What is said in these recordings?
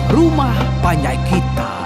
Rumah Panjai Kitai.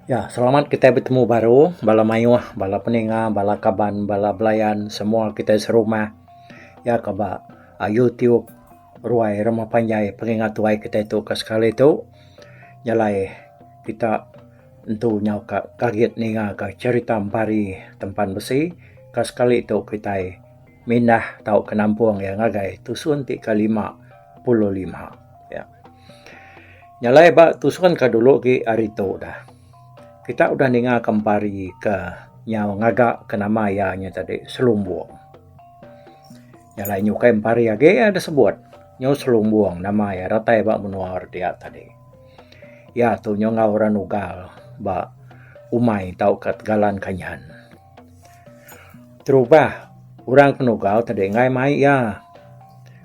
Ya, selamat kita bertemu baru. Bala mayuah, bala peninga, bala kaban, bala belayan, semua kita serumah. Ya, kaba YouTube, ruai Rumah Panjai, pengingat tuai kita itu ke sekali itu. Nyalai kita tentu nyau kaget ninga ke cerita Ampari Tempan Besi. Ke sekali itu kita mindah tau ke Nampung ya ngagai tusun ti ke 55. Ya. Nyalai ba tusun ke dulu ki arito dah. Kita udah ninga kembali ke nyau ngagak ke nama nya tadi Selumbuang. Nyalai nyukai empari age ada sebut nyau Selumbuang nama ya ratai ba menuar dia tadi. Ya tu nyau ngauran ugal ba umai tau kat galan kanyan. Terubah orang kenugal tadi ngai mai ya.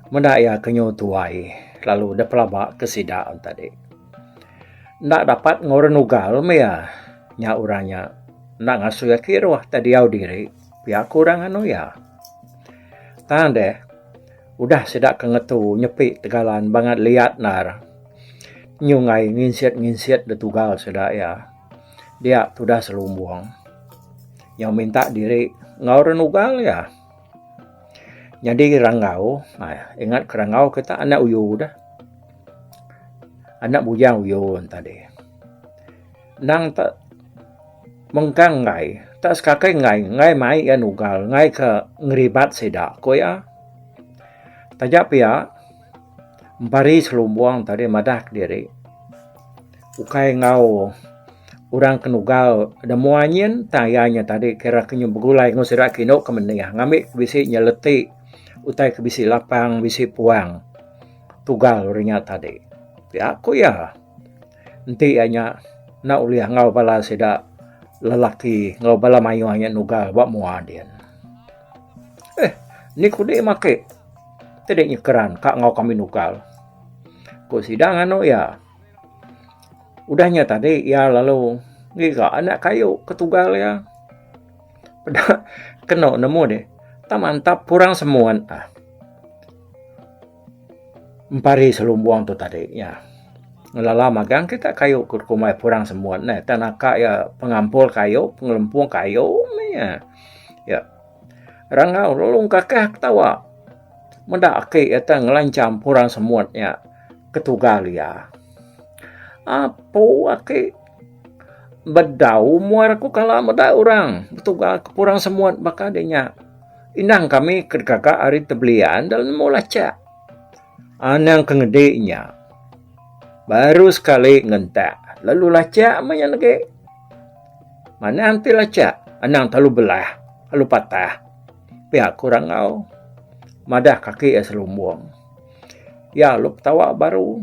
Mendak ya kenyu tuai lalu da pelaba kesidaan tadi. Ndak dapat ngoran ugal me ya. Nya uranya nak ngasuh ya kiro tadi au diri pihak kurang anu ya tande udah sedak kengetu nyepi tegalan banget liat nar nyungai nginsiat de tugal sedak ya dia sudah Selumbuang yang minta diri ngauran ugal ya jadi rangau ingat kerangau kita anak uyu dah anak bujang uyun tadi nang tak mengkang ngai tak sekakai ngai mai ya nugal ngai ke ngeribat seda ko ya tajak pia Empari Selumbuang tadi madak diri ukai ngau orang kenugal ada muanyin tayanya tadi kira kenyu begulai ngusira kino kemeniyah ngamik bisi nyeleti utai ke bisi lapang bisi puang tugal rinya tadi ya ko ya nanti anya na uliah ngau bala seda lelaki ngau bala mayuahnya nugal bak muadian. Ni kude make. Tedek nyekeran kak ngau kami nugal. Ko sidang anu ya. Udahnya tadi ya lalu ngiga anak kayu ketugal ya. Pada kena nemu deh. Tak mantap kurang semuan. Empari Selumbuang tu tadi ya. Ngelala magang kita kayu kurkumai purang semua nah tanaka ya pengampul kayu pengelempung kayu ya rangau lolong kakak tawa mendak ke eta ngelancam purang semua ya ketugal ya apa ake bedau muarku kala meda orang betugal purang semua bakadenya indang kami ke kakak ari tebelian dalam mulaca anang kengedenya baru sekali ngentak. Lalu lacak mana lagi? Mana nanti lacak? Anang terlalu belah. Lalu patah. Pihak kurang ngau. Madah kaki ya Selumbuang. Ya lu tawa baru.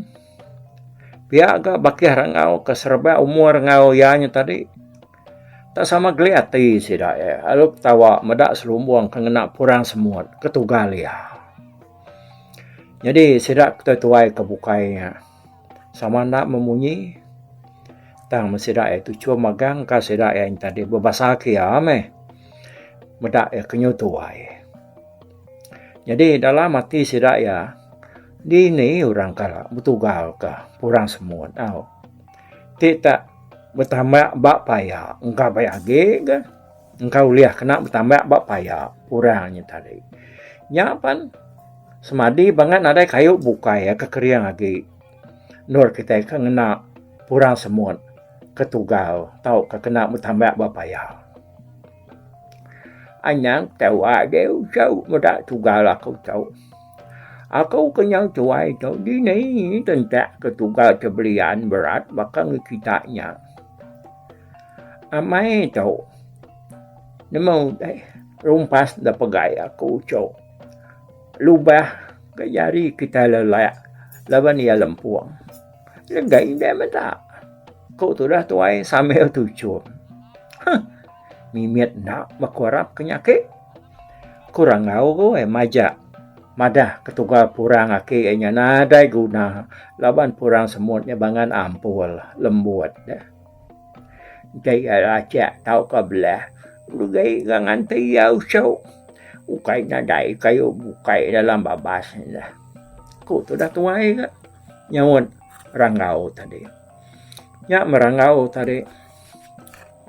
Pihak agak bakih ngau. Keserba umur ngau yanya tadi. Tak sama geliati sidak ya. Lalu tawa madah Selumbuang kena purang semua. Ketugal ya. Jadi sidak ketuai kebukainya. Sama nak memunyi tang mesida itu cuma magang ka sida yang tadi bebasaki ya ame medak ya kenyu tuai jadi dalam mati sida ya di ni orang kala betugal ka purang semua tau tidak bertambah bak paya engkau bayar ge engkau lihat kena bertambah bak paya purangnya tadi nyapan semadi banget ada kayu buka ya kekeriang lagi nur kita kena purang semua ketugal tau kena bertambah bapaya anyang tahu ada jauh muda tugal aku tahu aku kenyang tuai tahu di ni tentak ketugal kebelian berat bakal kitanya amai tahu nemu rumpas da pegai aku cok lubah kejari kita lelak laban ia lempuang legai dia mata kau tu dah tuai sambil tujuh Mimiet nak makuarap kenyake. Kurang ngau ko majak. Madah ketugal purang ake nya nadai guna. Laban purang semutnya bangan ampul lembut dah. Gaya racak tau ka belah. Lugai gangan tiyau show. Ukai nadai kayu bukai dalam babas ni dah. Ku tu dah tuai ka. Nyawon rangau tadi. Nya merangau tadi.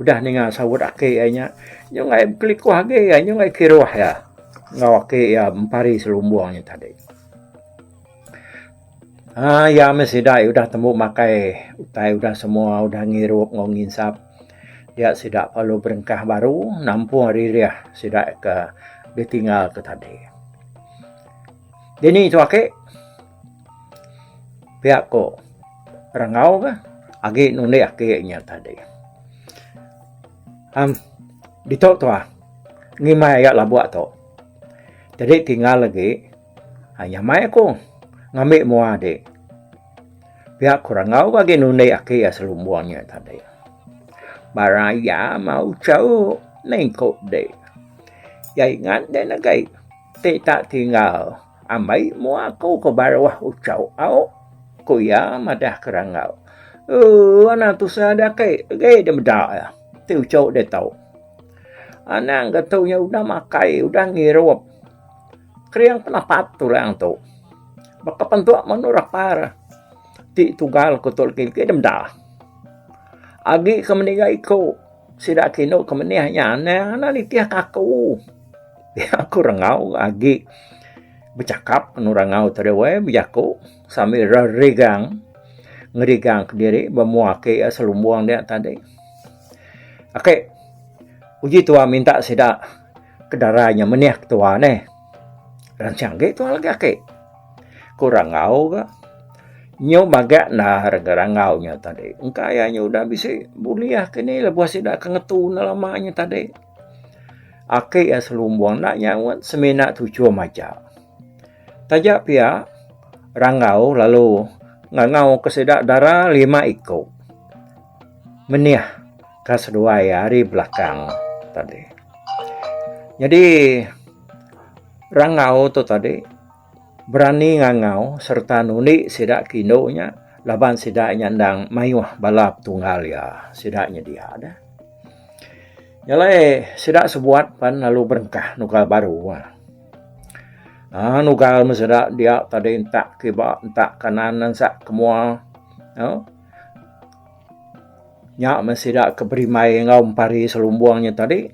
Udah ninga sawut ake nya. Nyong ai klik ku age ya nyong ai kiruah ya. Ngau ake ya empari selumbuangnya tadi. Ya mesidai udah temu makai utai udah semua udah ngirup ngongin sap. Dia sidak perlu berengkah baru nampung hari dia sidak ke ditinggal ke tadi. Dini tu ake pihak ko rangau ka agi nune ake nya tadi. Ditok tu ngimai ya labuat tu. Jadi tinggal lagi hanya mai aku ngambil mua de. Pihak kurang ngau bagi nune ake ya selumbuangnya tadi. Baraya mau jauh nengkok de. Ya ingat de nagai. Tak tinggal. Amai mua aku ke bawah ucau au. Ku ya madah kurang ngau. Anak tu sada ke de medak ya. Tu ucau de tahu. Anak gatunya udah makai, udah ngirup. Kriang penapat tu lang tu. Baka pantua manurak para. Ti tugal ko tol kil kedem dah. Agi kemenigai ko. Sida kino kemenihnya ana nitiah kaku. Ya aku rangau agi bercakap rangau terewe bijaku sambil rigang ngerigang ke diri bemuake selumbuang dia tadi. Oke. Uji tua minta sida kedaranya meniak tua ne. Rancang ge tu lagi ake. Kurang ngau ga. Nyo bagak nah rangau nya tadi. Engkayanya udah bisa buliah kini lebuah sida kengetu lamanya tadi. Ake ya selumbuang nak nyawat semena tujuh maja. Tajak pia rangau lalu ngangau kesedak darah 5 ikut. Meniah kas 2 hari belakang tadi. Jadi rangau tu tadi berani ngangau serta nuni sidak kinonya laban sidak nyandang mayuh balap tunggal ya sidaknya dia ada. Nyalai sidak sebuat pan lalu berengkah nugal baru. Nugal mesedak dia tadi entak kiba entak kanan sak kemua. Nyak mesidak keberimai ngau empari selumbuangnya tadi.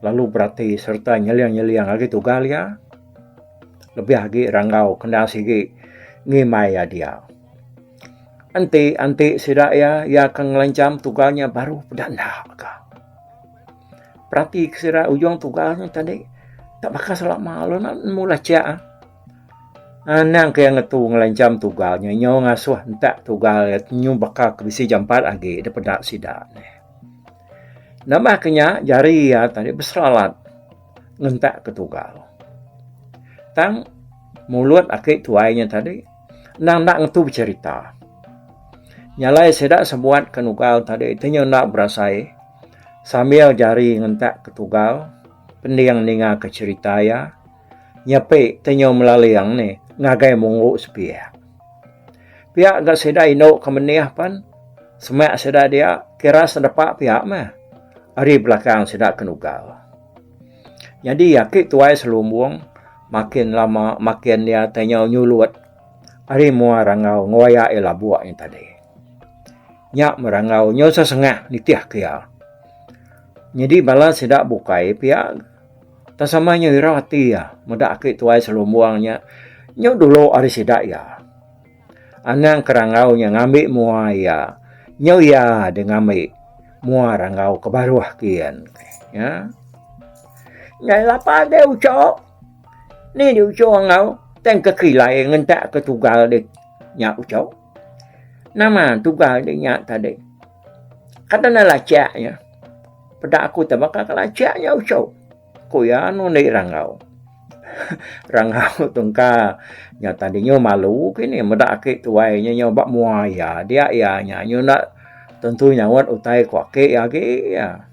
Lalu berarti serta nyeliang-nyeliang lagi tugal ya. Lebih lagi rangau kendang sigi ngimai ya dia. Anti sidak ya akan ngelancam tugalnya baru pedanda ka. Berarti sidak ujung tugalnya tadi tak bakal selama malu nak mula cia. Nang kaya ngetu ngelancam tugalnya nyo ngasuh entak tugal nyo bakal kebisi jam 4 lagi daripada sidak ni. Nama kenya jari ya tadi berseralat ngentak ke tugal. Tang mulut akik tuainya tadi nang nak ngetu bercerita. Nyalai sedak sebuat ke nugal tadi tenyo nak berasai sambil jari ngentak ke tugal pendiang ninga ke cerita ya. Nyape tenyo melaliang ni ngagai munggu sepia. Pihak gak sedak ino kemeniah pan semak sedak dia kira sedepak pihak mah. Hari belakang sedak kenugal. Jadi yakik tuai selumbuang makin lama makin dia tanya nyulut. Hari mua rangau ngoya buak yang tadi. Nyak merangau nyo sesengah nitiah kia. Jadi bala sedak bukai pihak tasamanya irawati ya. Medak akik tuai selumbuangnya. Nyo dulu hari sedak ya. Anang kerangau yang ngambil mua ya. Nyo ya dengan ngambil mua rangau kebaruah kian. Ya. Nyai lapa dia ucok. Ni dia ucok ngau. Teng kekilai ngentak ke tugal dia. Nyak ucok. Nama tugal dia nyak tadi. Kata na lacaknya. Pada aku tak bakal lacaknya ucok. Kuya anu ni rangau. Rangau tungka. Nyak tadinya malu kini. Medak akik tuainya nyobak mua ya. Dia ya nyak nak tentu nyawat utai kuake ya ke ya.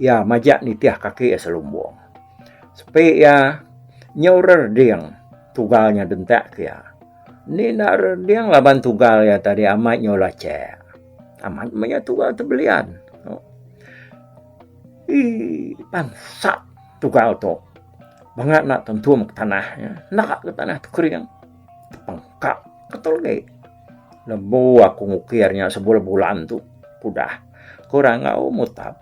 ya majak ni tiah kaki selumbuang. Sepe ya nyorer diang tugalnya dentak ya. Ni nak diang laban tugal ya tadi amat nyola cek. Amat banyak tugal terbelian. Pansak tugal tu. Bangat nak tentu ke tanahnya. Nak ke tanah tu kering. Pengkak ketol ke. Lembu aku ngukirnya sebulan tu. Udah. Kurang ngau mutab.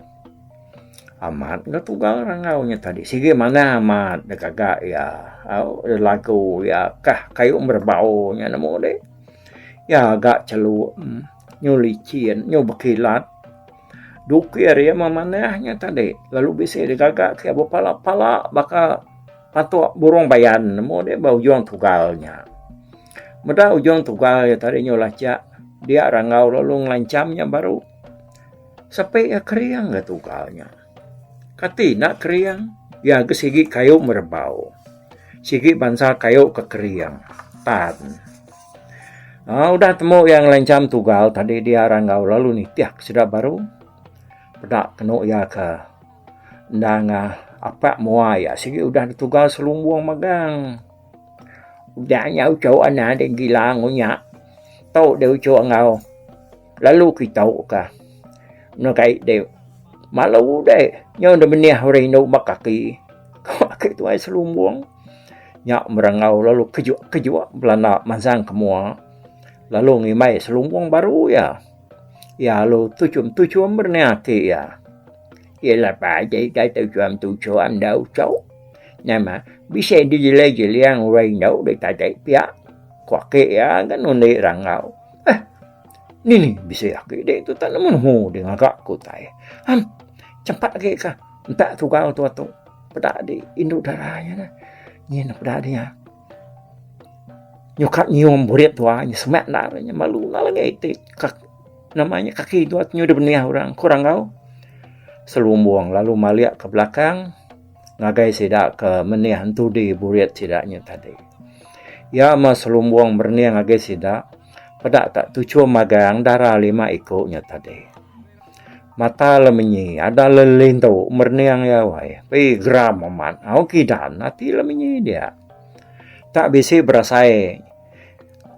Amat nggak tugal rangaunya tadi. Sige mana amat dekagak ya. Lagu ya kah kayu berbau nya nemu deh. Ya agak celu. Nyu licin, nyu bekilat. Dukir ya mamanahnya tadi. Lalu bisa dekagak kayak bapala-pala bakal patok burung bayan. Nemu deh bau juang tugalnya. Meda ujung tugal ya tadi nyu lacak. Dia rangau lalu ngelancamnya baru. Sampai ya keriang gak tugalnya. Kati nak keriang, ya ke sigi kayu merbau. Sigi bangsa kayu ke keriang. Tan. Udah temu yang lencam tugal, tadi dia rangau lalu nih, tiak sudah baru. Pedak kena ya ke ndanga apa mua ya, sigi udah tugal selumbuang magang. Udah nyau cowok anak ada gila ngunya. Tahu dia cowok ngau. Lalu kita tahu kah. Nó cái đều mà lâu đấy nhớ được bên nhà hồi nấu bạc kaki kaki tu ai selalu buang nyak merangau lalu kejua belanda manzang semua lalu ngimai selalu buang baru ya lalu tujuan berniati ya ialah pak cái tujuan đâu cháu nhưng mà bisa dijeli yang hồi nấu để tại pihak kuat ya kan nuni rangau Ni bisa ya gede itu tak nemu dengan agak kutai. Cepat lagi kah? Entah tugal tu pedak di induk darahnya nah. Ni nak pedak dia. Nyukat nyium burit tuanya semak darahnya malu lagi itu namanya kaki tu nyu de benih orang kurang kau. Selumbuang lalu maliak ke belakang ngagai sidak ke menih hantu di burit sidaknya tadi. Ya mas selumbuang berniah ngagai sidak pedak tak tujuh magang darah 5 ikutnya tadi. Mata lemenyi ada lelintu merniang ya wai. Pi gram aman. Kidan hati lemenyi dia. Tak bisa berasai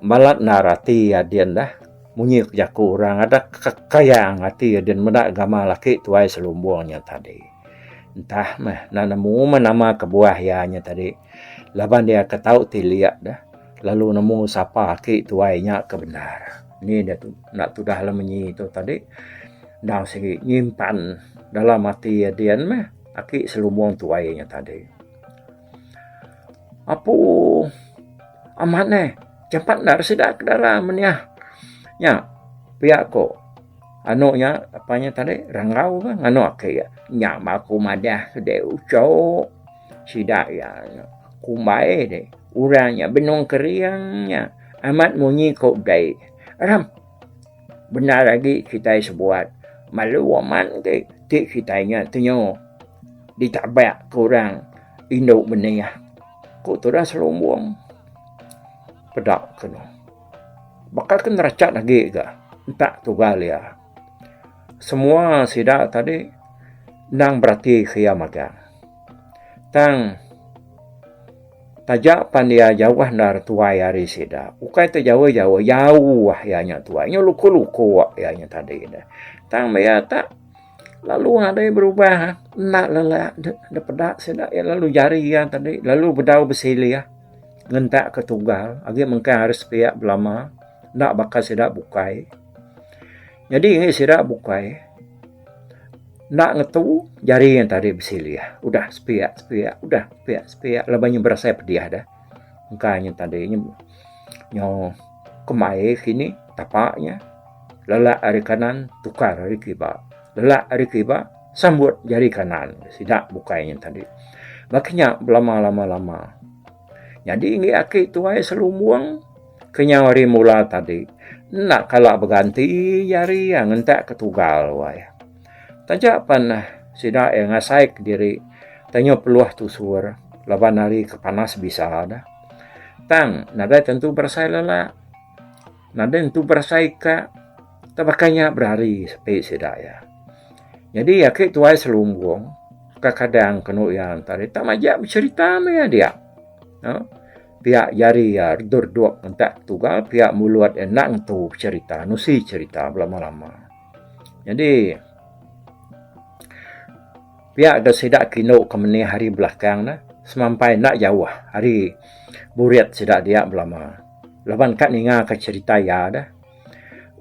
balat narati ya dian dah. Munyi kerja kurang ada kekayaan hati ya dian medak gama laki tuai selumbuangnya tadi. Entah mah nanamu nama kebuahyanya tadi. Laban dia ketau tiliak dah. Lalu nemu siapa aki tuainya kebenar. Ini dia tu nak tudah lemenyi itu tadi. Dah segi nyimpan dalam hati dia mah aki selumbuang tuainya tadi. Apa amat nih? Cepat nak sedak ke dalam nya. Nya pihak ko. Anunya apanya tadi? Rangau kan anu aki ya. Nya maku madah de ucok. Sidak ya. Kumbai deh. Urangnya benung keriangnya amat munyi kau dai. Ram. Benar lagi kita sebuat. Malu aman ke tik kitanya tunyo. Ditabak kurang induk benih. Kau tu dah selumbuang. Pedak kena. Bakal kan racak lagi ke? Tak tugal ya. Semua sidak tadi nang berarti khia magang. Tang tajak pandia jauh dar tuai hari sida. Ukai tu jauh ya tuai. Nyo luku ya tadi dah. Tang maya tak lalu ada yang berubah. Nak lelak de pedak sida ya lalu jari ya tadi. Lalu bedau besili ya. Ngentak ke tugal. Agi mengka harus pihak belama. Nak bakal sida bukai. Jadi ini sida bukai. Nak ngetu jari yang tadi besili ya. Udah sepiak. Udah sepiak. Lebahnya berasa pedih dah. Mukanya tadi nyo kemai kini tapaknya. Lelak hari kanan tukar hari kiba. Lelak hari kiba sambut jari kanan. Sidak bukainya tadi. Makanya lama-lama. Jadi ini aki tuai selumbuang. Kenyawari mula tadi. Nak kalau berganti jari yang ngentak ketugal wai. Tajapan sida yang ngasai ke diri. Tanya peluah tu suara. Laban hari kepanas bisa ada. Tang, nada tentu bersai lelak. Nada tentu bersai ka. Tabakanya berhari sepi sida ya. Jadi ya ke tuai selumbung kadang kena yang tadi tak majak bercerita me dia. Pihak jari ya durduk entak tugal pihak mulut enak tu cerita nusi cerita lama-lama. Jadi pihak dah sedak kino kemeni hari belakang na semampai nak jauh hari buriat sedak dia belama. Laban kat ninga ke cerita ya dah.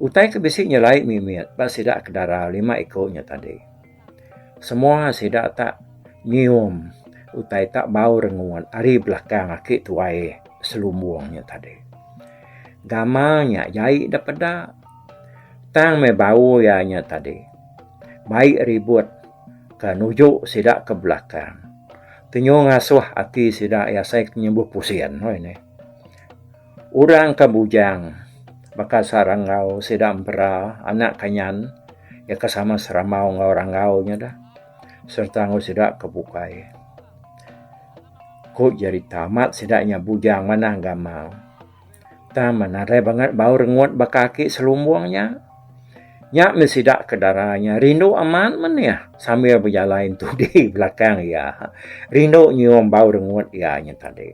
Utai ke bisiknya lain mimit pas sedak kedara 5 ekornya tadi. Semua sedak tak nyium utai tak bau renguan hari belakang akik tuai selumbuangnya tadi. Gamanya jai daripada tang me bau ya nya tadi. Baik ribut ke nujuk sedak ke belakang. Tenyo ngasuh hati sedak ya saya nyembuh pusian ni. Urang ke bujang bakal sarangau sedak empera anak kanyan ya kesama seramau ngau rangau nya dah. Serta ngau sedak kebukai. Ko jari tamat sedaknya bujang mana gamau. Ta menarai banget bau rengut bakaki selumbuangnya. Nyak mesidak ke darahnya. Rindu aman mana ya sambil berjalan tu di belakang ya. Rindu nyium bau rengut ya nya tadi.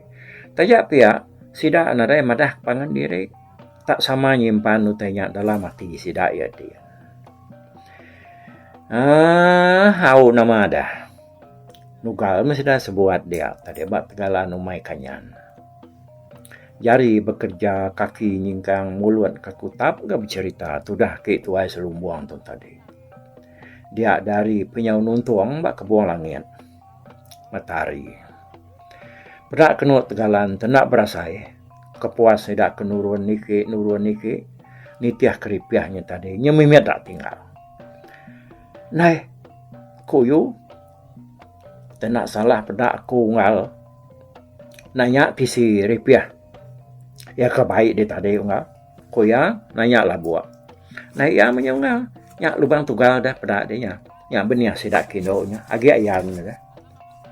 Tajak pihak sidak narai madah pangan diri. Tak sama nyimpan utainya dalam hati sidak ya dia. Hau nama dah. Nugal mesti dah sebuat dia tadi bat tegala numai kanyan. Jari bekerja kaki nyingkang mulut kakutap gak bercerita tu dah ke tuai selumbuang tu tadi. Dia dari penyau nuntuang bak kebuang langit. Matahari. Pedak kenut tegalan tenak berasai. Kepuas sedak kenurun niki nitiah keripiahnya tadi. Nyemimit tak tinggal. Nai, kuyu tenak salah pedak aku ngal. Nanya tisi ripiah. Ya kebaik dia tadi ngal. Kuya nanya lah buat. Nah ya menyungal. Ya lubang tugal dah pedak dia. Ya benih sedak kindonya. Agi ayam dah.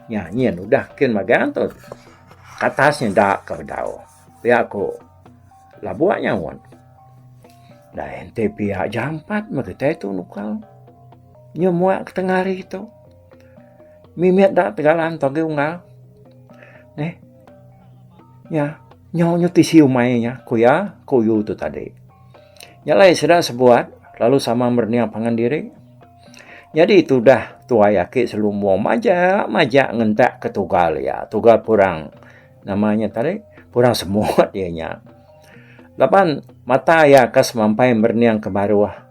Ya nyen udah kin magan tu. Katasnya dak ke dau. Pihak aku lah buatnya wan. Dah ente pihak jampat makita itu nukal. Nyemuak ke tengah hari itu. Mimit dak tegalan toge unggal. Ya, nyo tisi umainya kuyu tu tadi. Nyalai sedak sebuat lalu sama merniang pangan diri. Jadi itu dah tua yakik selumbuang majak ngentak ke tugal ya. Tugal purang namanya tadi purang semut dianya. Lapan mata ya kas mampai merniang ke bawah.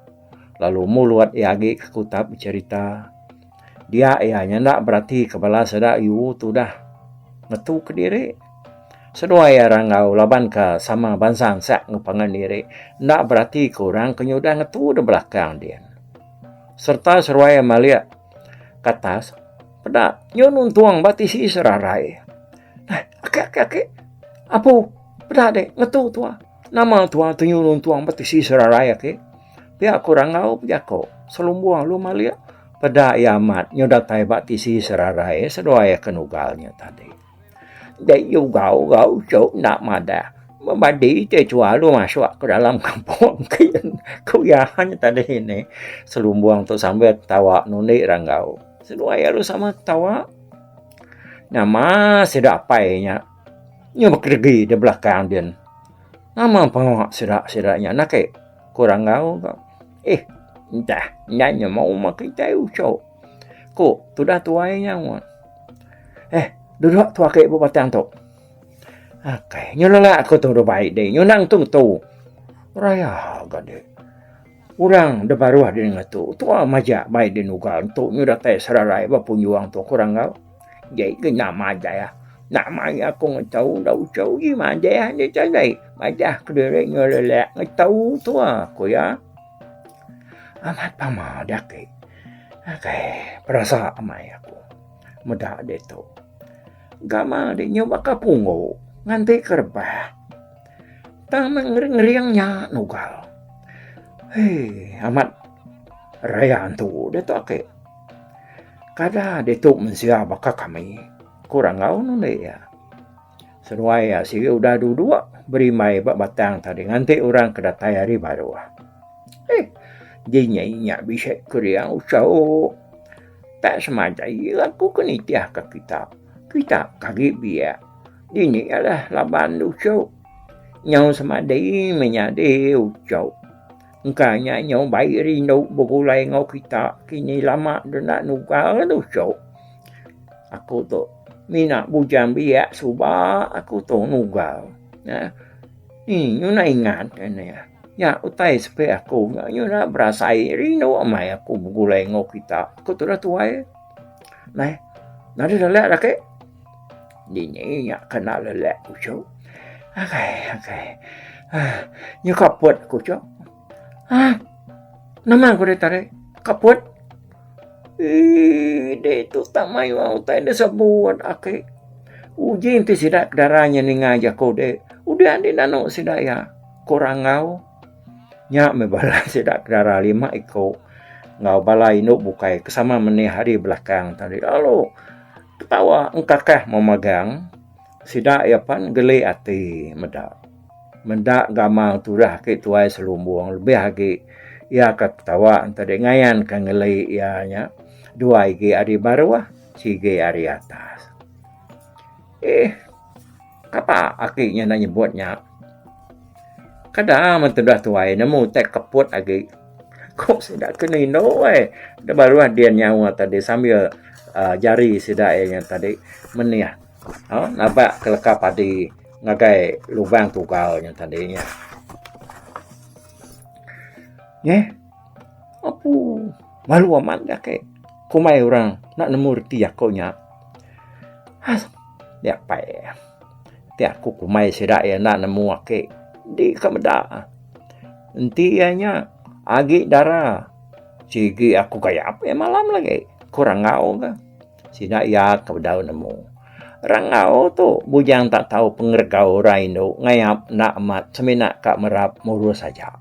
Lalu mulut ya agi ke kutap bercerita. Dia ianya ndak berarti kepala sedak yu tu dah ngetu ke diri. Sedua ya rangau laban ke sama bansang sak ngepangan diri. Ndak berarti kurang kenyudah ngetu di belakang dia. Serta seruaya malia katas pedak nyonun tuang batisi serarai. Akak apa pedak dek ngetu tua. Nama tua tu nyonun tuang batisi serarai akak. Pihak kurang ngau pejako selumbuang lu malia. Pada iamat nyodatai batisi serarai sedua ya kenugalnya tadi. Dek yu gau cok nak madah. Membadi te cua lu masuk ke dalam kampung kian kuyahannya tadi ini. Selumbuang tu sambil tawa nunik ranggau. Sedua ya lu sama tawa. Nama sedapainya. Nyoba kergi di belakang dia. Nama pengawak sedak-sedaknya nak kurang gau. Entah, nyanyi mau makin tahu cok. Kok, tu dah tuainya wan. Duduk tua kek buat batang tu. Okay, nyolala aku tu baik deh. Nyonang tu. Raya gade. Orang dah baru ada dengan tu. Tua majak baik di nugal tu. Nyodah tay serarai bapun juang tu kurang kau. Jadi ke nama aja ya. Nama aku ngetahu dah ucau gimana dia hanya cakap. Majak kediri nyolala ngetahu tu aku ya. Amat pama dah ke. Okay, perasa amai aku. Mudah deh tu. Gama dia nyoba kapungo. Nganti kerbah. Tamang ngeriangnya nugal. Amat rayaan tu. Dia tu ake. Kada dia tu mensiapa kami. Kurang ngau nunde ya. Senuai ya sige udah dua beri mai batang tadi. Nganti orang kedatai hari baru. Jinya bisa kuriang usau. tak semajai aku kenitiah ke kita kagi biak dini adalah laban ucau nhau semadai menyade ucau engkanya nhau baik rindu berulai ngau kita kini lama nak nugal ucau aku tu mina bujang biak subah aku tu nugal ya ni nyu nak ingat ni ya utai sepe aku nyu nak berasai rindu amai aku berulai ngau kita aku tu dah tuai nai nadi dah lek dah ke dini ya kena lelek ucau okay nyu kaput aku ucau nama aku dia tarik kaput dia tu tak mayu utai dia sebut okay uji inti sidak darahnya ni ngajak kau deh udah andi nano sidak ya kurang ngau nya me bala sidak darah 5 iko ngau balai nuk bukai kesama meni hari belakang tadi lalu ketawa engkakah memegang sidak ya pan gele ati mendak gamang turah ke tuai selumbuang lebih lagi ya ketawa tadi ngayan kan gele ya nya dua igi hari baru sige hari atas apa akinya nak nyebutnya kadang mentedah tuai nemu tek keput agi kok sudah kena no dah baru dia nyawa tadi sambil jari sidai yang tadi meniah nampak kelekap padi ngagai lubang tugalnya tadinya apa malu amat dah ke kumai orang nak nemu reti akonya dia pai dia aku kumai sidak ya nak nemu ake di kameda enti ianya agi darah sigi aku kayak apa ya malam lagi kurang ngau ke sidak ya kameda nemu rangau tu bujang tak tahu pengergau raino ngayap nak amat semina kak merap murus saja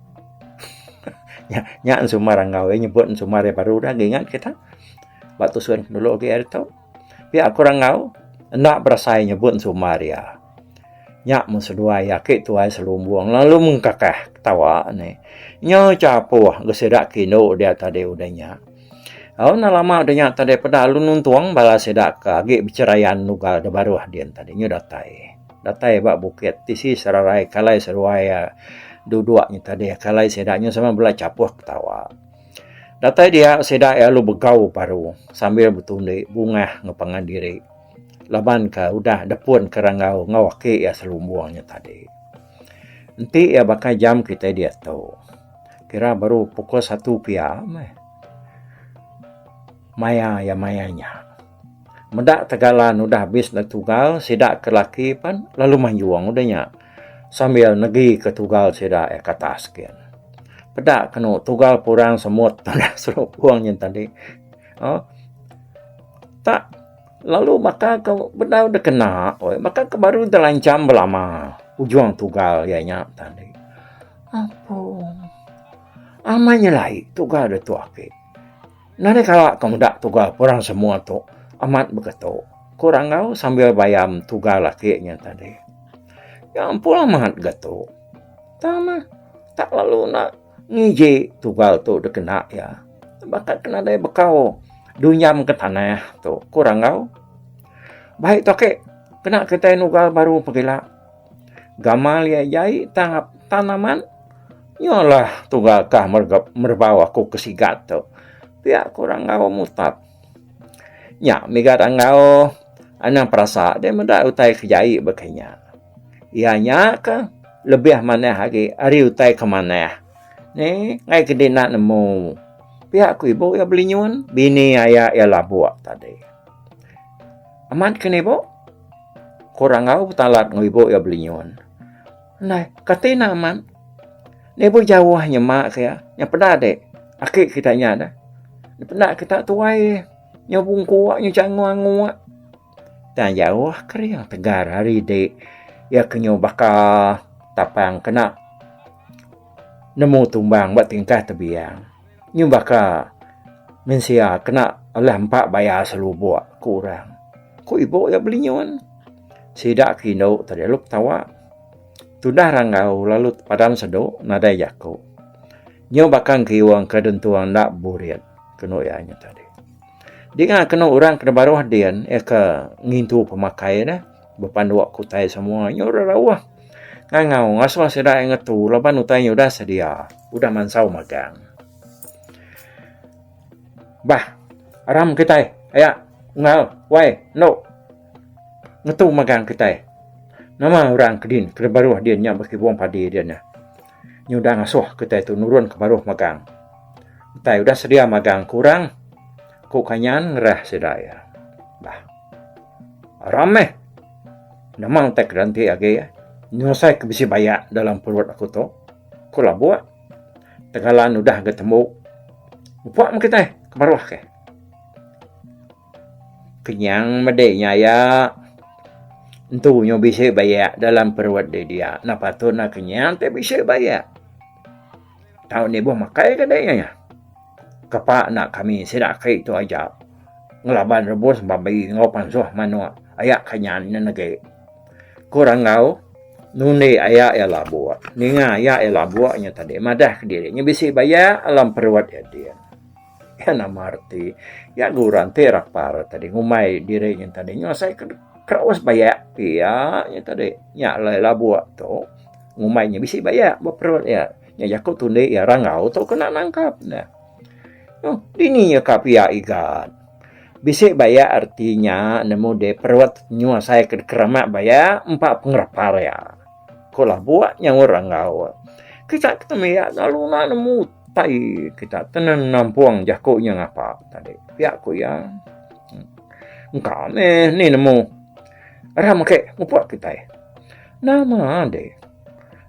nya sumar rangau nyebut sumar baru dah ingat kita waktu suan dulu ke itu pihak kurang ngau nak berasai nyebut sumaria nyak musedua ya ke tuai selumbuang lalu mengkakah tawa ni nyo capo gesedak kino dia tadi udahnya na lama udahnya tadi pada lunun tuang bala sedak ka age bicarayan nugal de baru dia tadi nyo datai bak bukit tisi serarai kalai seruaya duduaknya tadi kalai sedaknya sama bela capo ketawa datai dia sedak ya lu begau baru sambil betunde bunga ngepangan diri laban ka udah depun kerangau ngawake ya selumbuangnya tadi. Nanti ya bakal jam kita dia tahu. Kira baru pukul 1 pia. Maya ya mayanya. Medak tegalan udah habis nak tugal sidak ke laki pan lalu manjuang udahnya. Sambil negi ke tugal sidak ya kata sekian. Pedak kena tugal purang semut tanah selumbuangnya tadi. Tak lalu maka kau benar dah kena, maka kau baru terlancam belama ujung tugal ya nyak tadi. Apa? Amanya lai tugal ada tu ake. Nari kalau kamu dak tugal orang semua tu amat begitu. Kurang kau sambil bayam tugal lakinya tadi. Ya ampun amat gitu. Tak lalu nak ngiji tugal tu dah kena ya. Bakal kena dari bekau. Dunyam ke tanah tu kurang kau baik tu ke kena kita nugal baru pergilah gamal ya jai tangap tanaman nyolah tugal kah merbawa aku kesigat tu pihak kurang kau mutap nya migat angau anang perasa dia mendak utai kejai bekanya ianya ke lebih mana lagi hari utai ke mana ni ngai ke dia nak nemu pihak ku ibu ya beli nyun bini ayah ya labuak tadi amat kene ibu kurang ngau talat ngu ibu ya beli nyun nah katina aman ni ibu jauhnya mak saya yang pernah dek akik kita nyada pernah kita tuai nyobung kuak nyu canguang dan jauh kering tegar hari dek ya kenyo bakal tapang kena nemu tumbang buat tingkah tebiang nyu baka mensia kena oleh 4 bayar selubuk kurang. Ku ibu ya beli nyuan. Sidak kino tadi lup tawa. Tudah rangau lalu padam sedo nadai jako. Nyu bakang kiwang kedentuang nak burit keno ya tadi. Dia kena orang kena baruh dia ke ngintu pemakai dah. Berpandu aku tai semua. Nyora rawah. Ngangau ngaswa sedak ngetu. Laban utainya udah sedia. Udah mansau magang. Bah. Aram kita. Ayak. Ngau. Wai. No. Ngetu magang kita. Nama orang kedin. Kena baruh dia nyak bagi buang padi dia nya. Nyudah ngasuh kita itu nurun ke baruh magang. Kita udah sedia magang kurang. Kok kanyan ngerah sedaya. Bah. Rameh. Namang tak ranti age ya. Nyusai ke bisi bayak dalam perut aku tu. Ko lah buat. Tegalan udah ketemu. Buat mo kita kebaruh ke. Kenyang medenya ya. Entu nyo bisi bayak dalam perut dia. Napa tu nak kenyang te bisi bayak. Tahun ni buah makai ke dia. Kapak nak kami sedak kai tu aja. Ngelaban rebus babai ngopan suh manu ayak kanyan na nage. Kurang ngau nune ayak ya buat. Ninga ayak ya buatnya tadi madah ke diri. Nya bisi bayak alam perut ya dia. Ya nama arti. Ya guran terak par tadi ngumai dirinya tadi. Nya saya kerawas bayak. Ya nya tadi. Nya la buat tu. Ngumainya bisi bayak berperut ya. Nya yakut tunde ya rangau tu kena nangkap nah. Oh, ini ya kapia ikat. Bisik bayak artinya nemu de perwat nyua saya ke keramat bayak 4 pengerapar ya. Kolah buat yang orang ngau. Kita ketemu ya lalu nak nemu tai kita tenan nampuang jakuknya ngapa tadi. Pihak ku ya. Engkau ni nemu. Ram ke ngupuat kita. Nama de.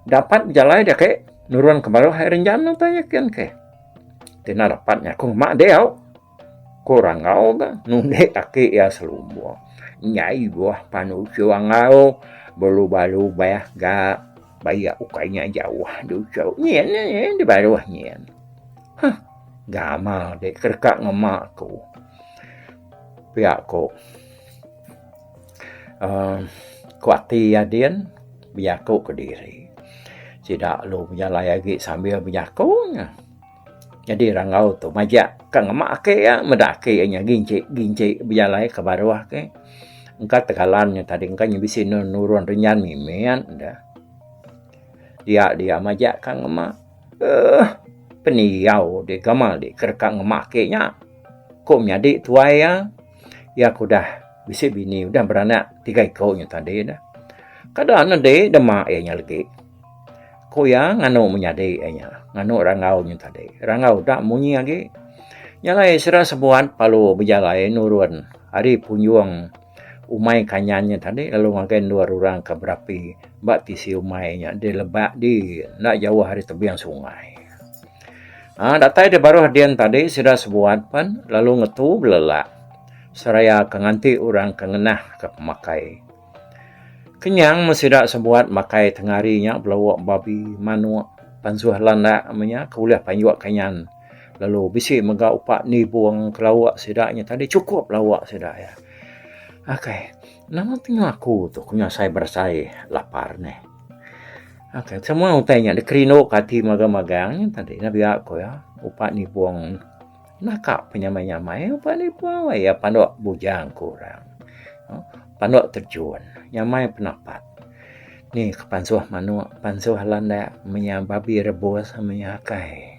Dapat jalan dia ke nurun ke baru hari renjana tanya kian ke. Tina dapatnya kong mak dia. Kurang ngau ba nunde aki ya selumbo. Nyai buah panu ngau balu-balu bayah ga bayar ukainya jauh du jauh. Nyen di baruh nyen. Hah, gamal de kerkak ngemak ku. Pihak ku. Kuati ya dian biaku ke diri. Tidak lu berjalan lagi sambil berjakunya. Jadi rangau tu majak kang mak ke ya medake nya gince berjalan ke bawah ke. Engka tegalannya tadi engka bisi nurun renyan mimean dah. Dia majak kang mak. Peniau de gamal de kerkang mak ke nya. Kom nyadi tuai ya. Ya kudah bisi bini udah beranak 3 ekornya tadi dah. Kadang de demak nya lagi. Ko ya ngano menyade nya. Ngano rangau nya tadi. Rangau dak munyi lagi. Nyalai sera sebuan palu berjalai nurun. Hari punjuang umai kanyannya tadi lalu ngagen 2 orang ke berapi. Mbak tisi umainya di lebak di nak jauh hari tebiang sungai. Datai de baru hadian tadi sera sebuan pan lalu ngetu belelak. Seraya kenganti orang kengenah ke pemakai. Kenyang mesidak sebuat makai tengarinya belawak babi manu pansuh landa amanya kuliah panjuak kanyan. Lalu bisi mega upak ni buang kelawak sedaknya tadi cukup lawak sedak ya. Okay. Nama tengok aku tu kunya saya bersai lapar ni. Okay. Semua utainya di kerino kati magang-magangnya tadi nabi aku ya. Upak ni buang nakak penyamai-nyamai upak ni buang ya pandok bujang kurang. Pandok terjun. Nyamai penapat. Ni kepansuh manu, pansuh landa menya babi rebus menya kai.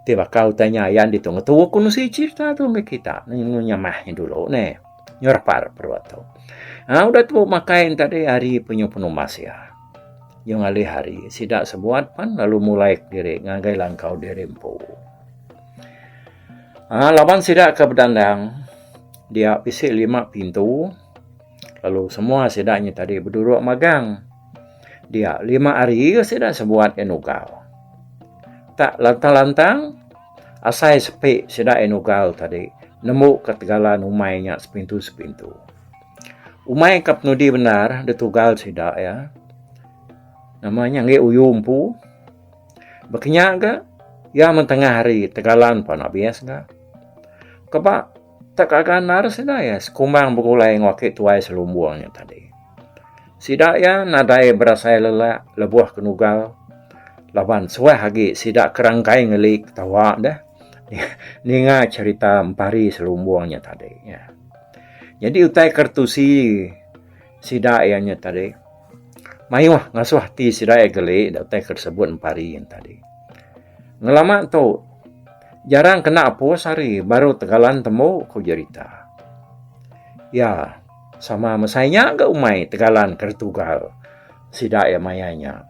Tiba kau tanya yang ditunggu tu kuno si cerita tu ke kita. Nyamahnya dulu ni. Nyorapar perwatu. Udah tu makai tadi hari penuh mas ya. Yang ali hari sidak sebuat pan lalu mulai diri ngagai langkau dirempu. Lawan sidak ke bedandang. Dia pisik 5 pintu. Lalu semua sedaknya tadi berduduk magang. Dia 5 hari sedak sebuat enugal. Tak lantang-lantang. Asai sepik sedak enugal tadi. Nemu ketegalan umainya sepintu-sepintu. Umai kapnudi benar. Detugal sedak ya. Namanya nge uyumpu. Berkenyak ke? Ya mentengah hari tegalan pan abias ke? Kebak. Tak akan naras sedak ya. Sekumbang berulai ngwakit tuai selumbuangnya tadi. Sidak ya nadai berasai lelak. Lebuah kenugal. Laban suai hagi sidak kerangkai ngelik tawa dah. Ninga cerita Mpari Selumbuangnya tadi. Ya. Jadi utai kertusi sidayanya tadi. Mayuh ngasuh ti sidaya gele da utai tersebut Mpari yang tadi. Ngelama tu jarang kena apa sari baru tegalan temu ku cerita. Ya, sama mesainya enggak umai tegalan kertugal sidaya mayanya.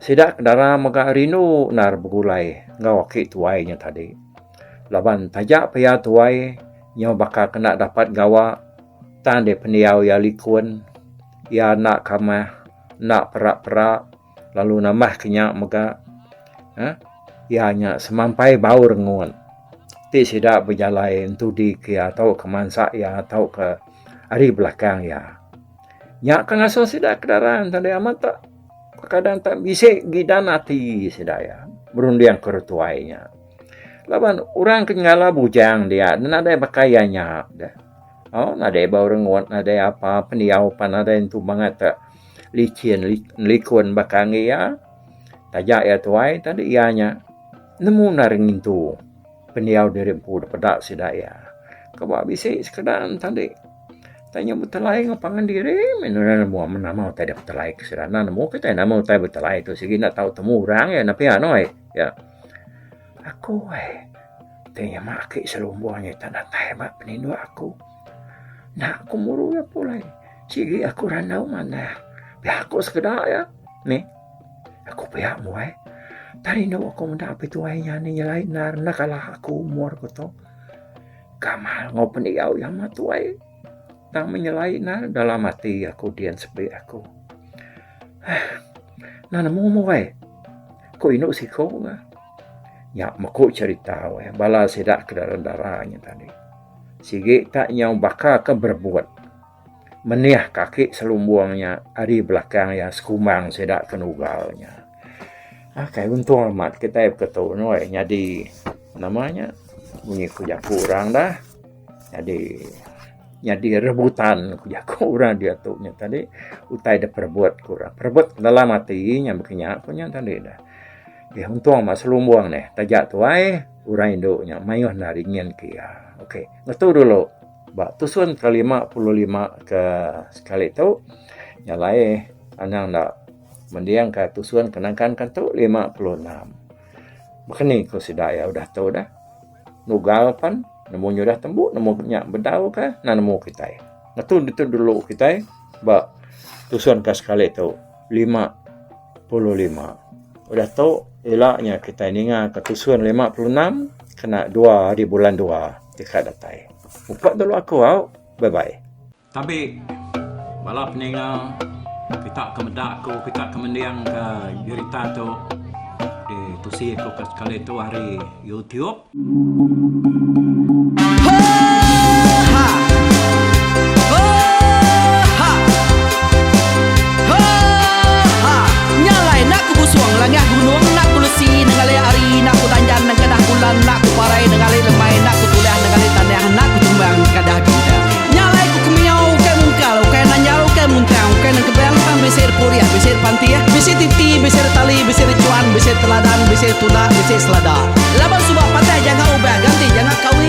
Sidak dara maga rinu nar begulai ngawaki tuainya tadi. Laban tajak paya tuai nyo baka kena dapat gawa tande peniau ya likun ya nak kamah nak perak-perak lalu nambah kenyak mega ya nya semampai bau rengun ti sidak berjalai entu di ke atau ke mansak ya atau ke hari belakang ya nyak kangaso sidak kedaran tande amat tak kadang tak bisik gidan ati sidak ya berundiang kerutuainya. Laban orang kenyala bujang dia dan ada pakaiannya dah. Oh, ada bau rengut, ada apa peniau pan ada itu banget tak licin likun bakang ya. Tajak ya tuai tadi ianya nemu naring itu peniau dari pud pedak sidaya. Kau bisa sekedar tadi tanya betelai ngapangan diri menurut mau menamau tadi betelai keserana nemu kita nemu tadi betelai itu segi nak tahu temu orang ya napi anoi ya. Aku tanya maki selumbuangnya tanah taimak penindu aku. Nah aku muru ya pulai. Sige aku ranau mana. Biar aku sekedar ya. Nih. Aku pihak muai. Tadi no aku mendapat tuainya ni nyelain nar nakalah aku umur ko to. Kamal ngopen iau yang matuai. Tang menyelain nar dalam hati aku dian sepi aku. Nah nemu muai. Ko inu si ko nga. Ya, makuk cerita bala sedak ke dalam darahnya tadi. Sige tak nyau baka ke berbuat. Meniah kaki selumbuangnya hari belakang ya sekumang sedak kenugalnya. Kayak untung amat kita ketemu jadi namanya bunyi kujak kurang dah. Jadi rebutan kujak kurang dia tuh tadi utai ada perbuat kurang. Perbuat dalam hatinya begini punya tadi dah. Ya untung mas selumbuang nih tajak tuai urang induknya mayuh naringin kia. Okey, ngetu dulu. Bak tusun ke 55 ke sekali tu nyalai anang dak mendiang ke tusun kenangkan kan tu 56. Makni ko sidaya udah tahu dah. Nugal pan nemu nyudah tembuk nemu nyak bedau ka na nemu kita. Ngetu itu dulu kita bak tusun ke sekali tu 55. Udah tahu elaknya kita ninga ketusuan 56 kena 2 di bulan 2 dekat datai. Upat dulu aku bye bye. Tapi balap ninga kita kemedak ko kita kemendiang ke cerita tu di tusi ko sekali tu hari YouTube. Langah gunung nak kulusi nengali ari nak kutanjan nang kadah bulan nak kuparai nengali lemai nak kutulah nengali tanah nak kutumbang kadah kita nyalai ku kumiau ke mungkal ke nanjau ke muntang ke nang kebang pang besir puria besir pantia besir titi besir tali besir cuan besir teladan besir tuna besir selada laban subak patah jangan ubah ganti jangan kawin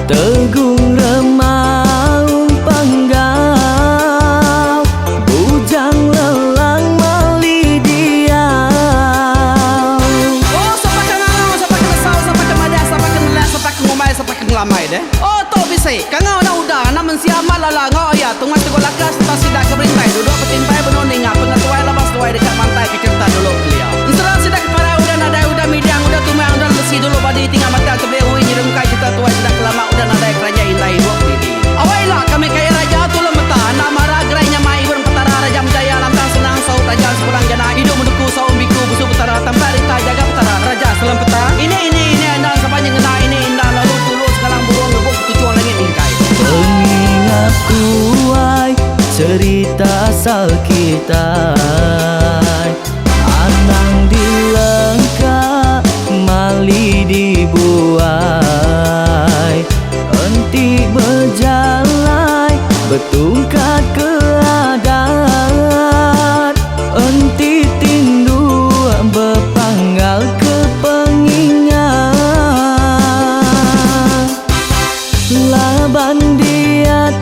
Tegung remaung panggau, bujang lelang meli diau. Oh, sapa ka ngau, sapa ka lesau, sapa ka madah, sapa ka nelah, sapa ka ngumai, sapa ka ngelamai deh. Oh, to bisai, ka ngau na udah, na mensiamat lala ngau ya, tungas tegol lakas, tak sidak ke berintai, duduk petintai benoning, pengatuai labas tuai dekat pantai, ke cerita dulu beliau. Serah sidak para udah nadai, udah midang, udah tumang, udah besi dulu badi tinggal mata kebehui, nyirum kai cerita tuai sidak lama, udah nadai kerajaan indai buat diri. Awailah kami kaya raja tu lemeta, nak marah gerainya mai burung petara raja menjaya, lantang senang saut raja sepulang jana, hidup menduku saum biku, busuk petara, tampar rita jaga petara, raja selam peta. Ini andang sepanjang ngena, ini indah lalu tulus kalang burung ngebuk tujuan langit ingkai. Pengingat kuai cerita asal kita, anang dilengkap mali dibuai, enti berjalai betungkat ke adat, enti tindu berpanggal ke pengingat. Laban dia